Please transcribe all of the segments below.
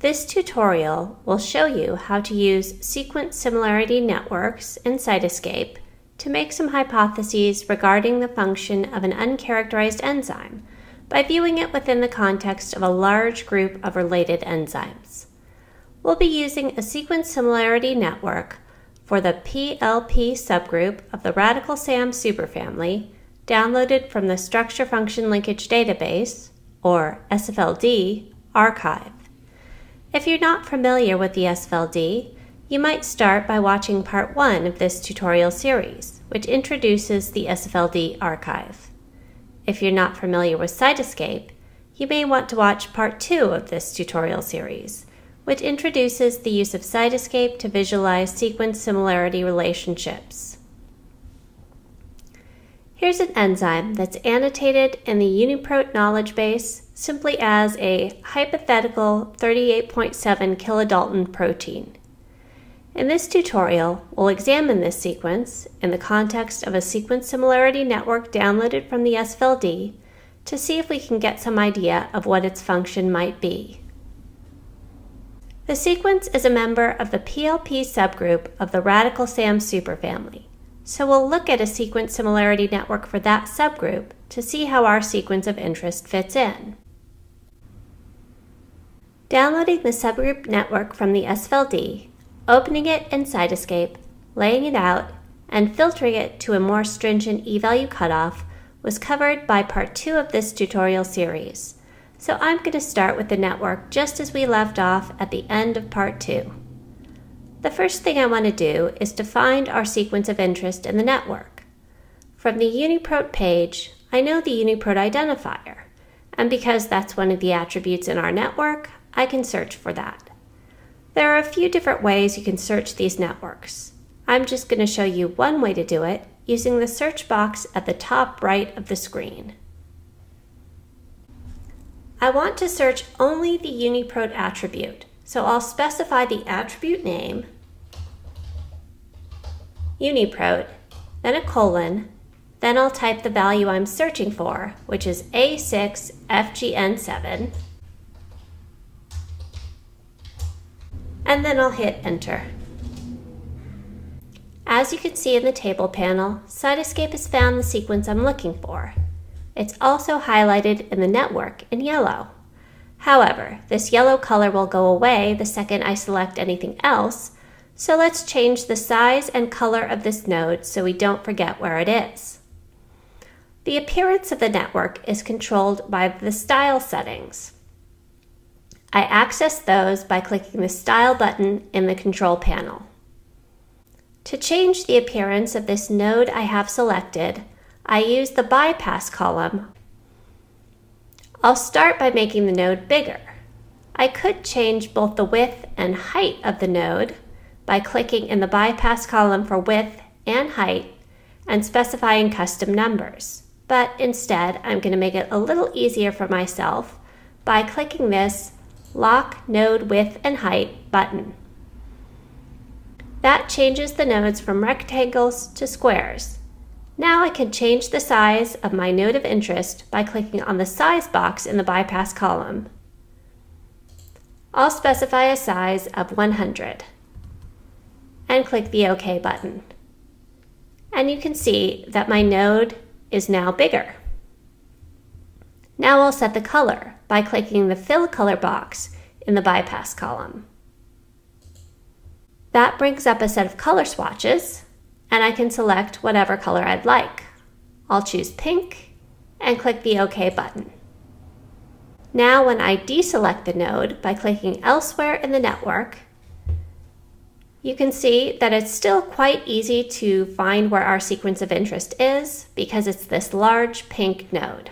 This tutorial will show you how to use sequence similarity networks in Cytoscape to make some hypotheses regarding the function of an uncharacterized enzyme by viewing it within the context of a large group of related enzymes. We'll be using a sequence similarity network for the PLP subgroup of the radical SAM superfamily downloaded from the Structure Function Linkage Database, or SFLD, archive. If you're not familiar with the SFLD, you might start by watching part 1 of this tutorial series, which introduces the SFLD archive. If you're not familiar with Cytoscape, you may want to watch part 2 of this tutorial series, which introduces the use of Cytoscape to visualize sequence similarity relationships. Here's an enzyme that's annotated in the UniProt knowledge base simply as a hypothetical 38.7 kilodalton protein. In this tutorial, we'll examine this sequence in the context of a sequence similarity network downloaded from the SFLD to see if we can get some idea of what its function might be. The sequence is a member of the PLP subgroup of the radical SAM superfamily, so we'll look at a sequence similarity network for that subgroup to see how our sequence of interest fits in. Downloading the subgroup network from the SFLD, opening it in Cytoscape, laying it out, and filtering it to a more stringent e-value cutoff was covered by part 2 of this tutorial series. So I'm going to start with the network just as we left off at the end of part 2. The first thing I want to do is to find our sequence of interest in the network. From the UniProt page, I know the UniProt identifier, and because that's one of the attributes in our network, I can search for that. There are a few different ways you can search these networks. I'm just going to show you one way to do it using the search box at the top right of the screen. I want to search only the UniProt attribute, so I'll specify the attribute name, UniProt, then a colon, then I'll type the value I'm searching for, which is A6FGN7, and then I'll hit enter. As you can see in the table panel, Cytoscape has found the sequence I'm looking for. It's also highlighted in the network in yellow. However, this yellow color will go away the second I select anything else, so let's change the size and color of this node so we don't forget where it is. The appearance of the network is controlled by the style settings. I access those by clicking the Style button in the control panel. To change the appearance of this node I have selected, I use the bypass column. I'll start by making the node bigger. I could change both the width and height of the node by clicking in the bypass column for width and height and specifying custom numbers, but instead I'm going to make it a little easier for myself by clicking this Lock Node Width and Height button. That changes the nodes from rectangles to squares. Now I can change the size of my node of interest by clicking on the size box in the bypass column. I'll specify a size of 100 and click the OK button. And you can see that my node is now bigger. Now I'll set the color by clicking the Fill Color box in the bypass column. That brings up a set of color swatches, and I can select whatever color I'd like. I'll choose pink and click the OK button. Now when I deselect the node by clicking elsewhere in the network, you can see that it's still quite easy to find where our sequence of interest is because it's this large pink node.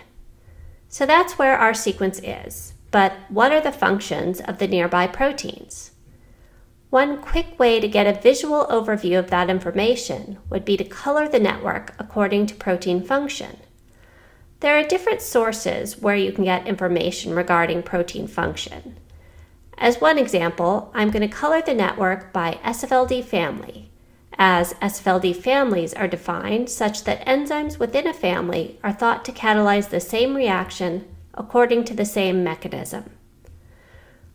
So that's where our sequence is, but what are the functions of the nearby proteins? One quick way to get a visual overview of that information would be to color the network according to protein function. There are different sources where you can get information regarding protein function. As one example, I'm going to color the network by SFLD family, as SFLD families are defined such that enzymes within a family are thought to catalyze the same reaction according to the same mechanism.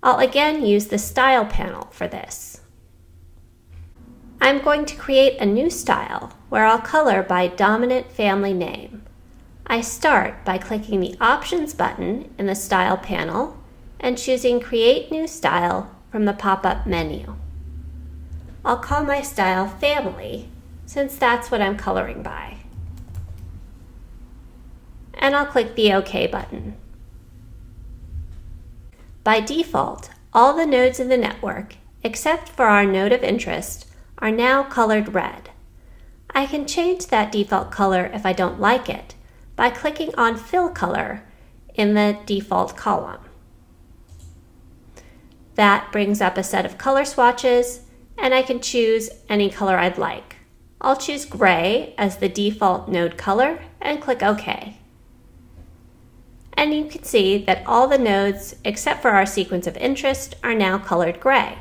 I'll again use the Style panel for this. I'm going to create a new style where I'll color by dominant family name. I start by clicking the Options button in the Style panel and choosing Create New Style from the pop-up menu. I'll call my style Family, since that's what I'm coloring by. And I'll click the OK button. By default, all the nodes in the network, except for our node of interest, are now colored red. I can change that default color if I don't like it by clicking on Fill Color in the default column. That brings up a set of color swatches, and I can choose any color I'd like. I'll choose gray as the default node color and click OK. And you can see that all the nodes, except for our sequence of interest, are now colored gray.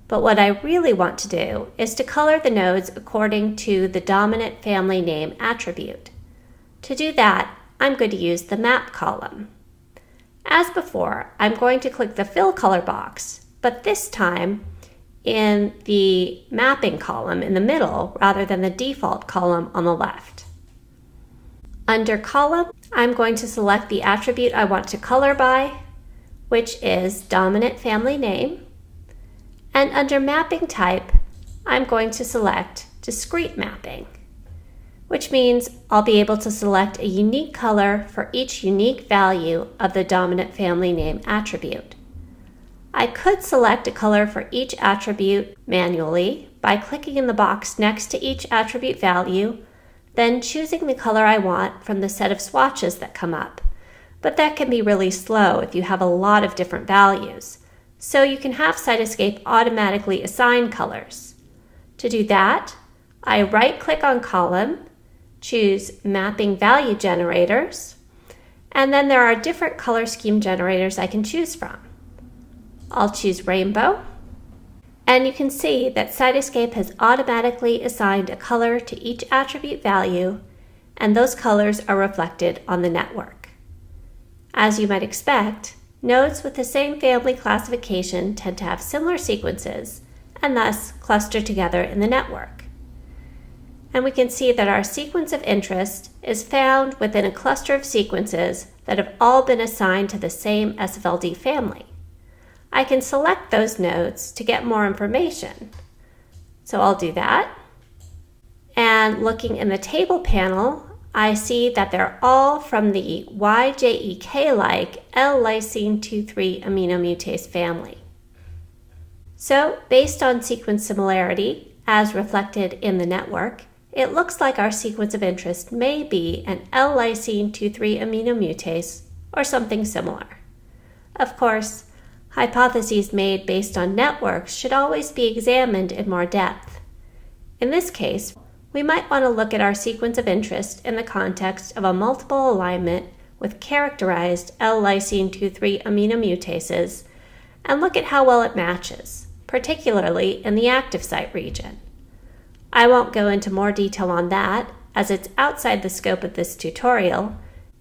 But what I really want to do is to color the nodes according to the dominant family name attribute. To do that, I'm going to use the Map column. As before, I'm going to click the Fill Color box, but this time in the Mapping column in the middle rather than the default column on the left. Under Column, I'm going to select the attribute I want to color by, which is dominant family name. And under Mapping Type, I'm going to select Discrete Mapping, which means I'll be able to select a unique color for each unique value of the dominant family name attribute. I could select a color for each attribute manually by clicking in the box next to each attribute value, then choosing the color I want from the set of swatches that come up. But that can be really slow if you have a lot of different values. So you can have Cytoscape automatically assign colors. To do that, I right-click on Column, choose Mapping Value Generators, and then there are different color scheme generators I can choose from. I'll choose Rainbow, and you can see that Cytoscape has automatically assigned a color to each attribute value, and those colors are reflected on the network. As you might expect, nodes with the same family classification tend to have similar sequences and thus cluster together in the network. And we can see that our sequence of interest is found within a cluster of sequences that have all been assigned to the same SFLD family. I can select those nodes to get more information. So I'll do that. And looking in the table panel, I see that they're all from the YJEK-like L-lysine 2,3 aminomutase family. So, based on sequence similarity, as reflected in the network, it looks like our sequence of interest may be an L-lysine 2,3 aminomutase or something similar. Of course, hypotheses made based on networks should always be examined in more depth. In this case, we might want to look at our sequence of interest in the context of a multiple alignment with characterized L-lysine 2,3 aminomutases and look at how well it matches, particularly in the active site region. I won't go into more detail on that, as it's outside the scope of this tutorial,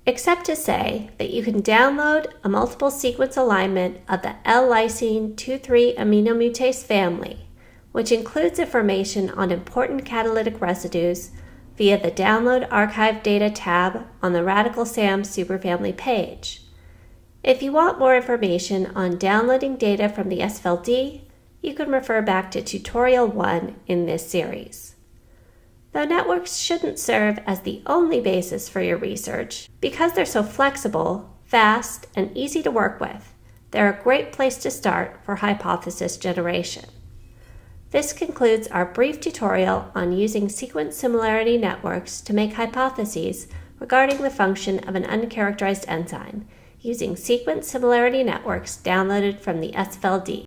except to say that you can download a multiple sequence alignment of the L-lysine 2,3 aminomutase family, which includes information on important catalytic residues via the Download Archive Data tab on the Radical SAM superfamily page. If you want more information on downloading data from the SFLD, you can refer back to Tutorial 1 in this series. Though networks shouldn't serve as the only basis for your research, because they're so flexible, fast, and easy to work with, they're a great place to start for hypothesis generation. This concludes our brief tutorial on using sequence similarity networks to make hypotheses regarding the function of an uncharacterized enzyme using sequence similarity networks downloaded from the SFLD.